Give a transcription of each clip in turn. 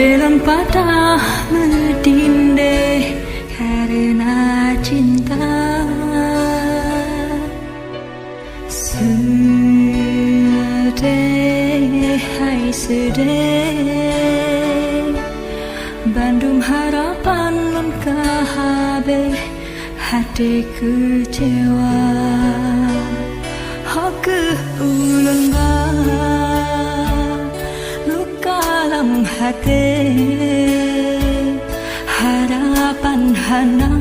Telan patah menindih karena cinta. Sedih, hai sedih, bandung harapan lengkah habis, hati kecewa. Hoke ulun luka dalam hati, harapan hana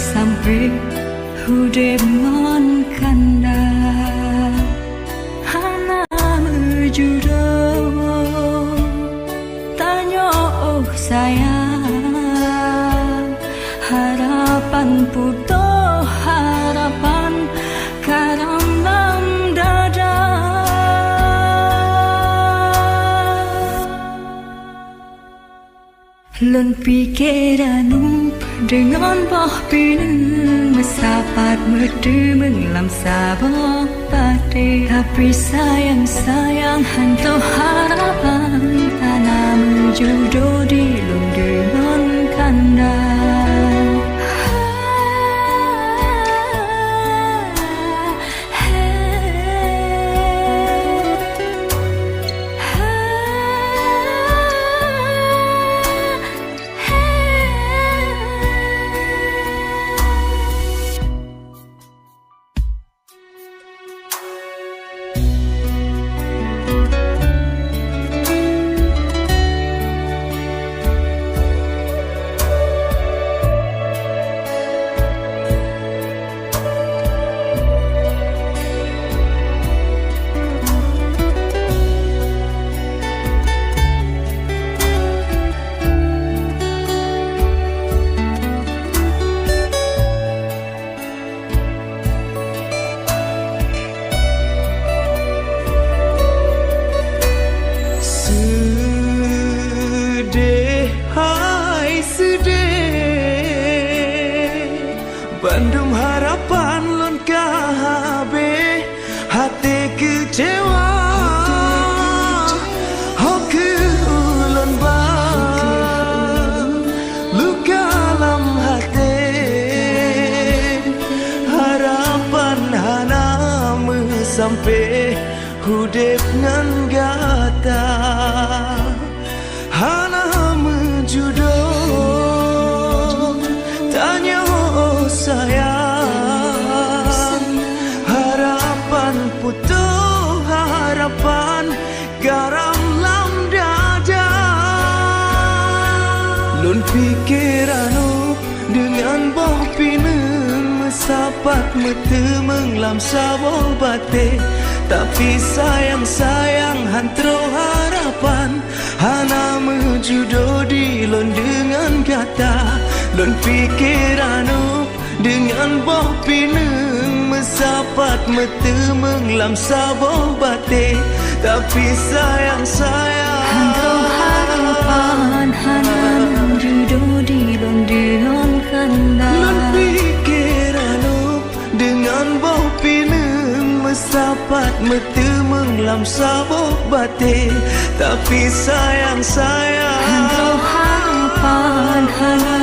sampai hudip ngon kanda, hana judul tanya oh sayang, harapan putus harapan karam dalam dada. Lon pikiranmu dengan bah pinang mesapat merdu menglam sabok pati, tapi sayang sayang hantu harapan tanah menjodoh di lon dengan kanda. Bandung harapan lon kahabe, hati kecewa. Hoke ulun luka dalam hati, harapan hana sampai hudip ngan gata, hana menjodoh tanya sayang, harapan putus harapan garam lam dada. Lun pikiranmu dengan boh pinang mesapat mete menglam saboh bate, tapi sayang sayang hantro harapan hana menjodoh di lon dengan kata. Lon pikiranmu dengan boh pinang mesapat mete menglam saboh bate, tapi sayang sayang hantro harapan hana menjodoh di lon dengan kanda. Lon pikiranmu dengan boh pinang mesapat mete menglam saboh bate, tapi sayang sayang hantro harapan hana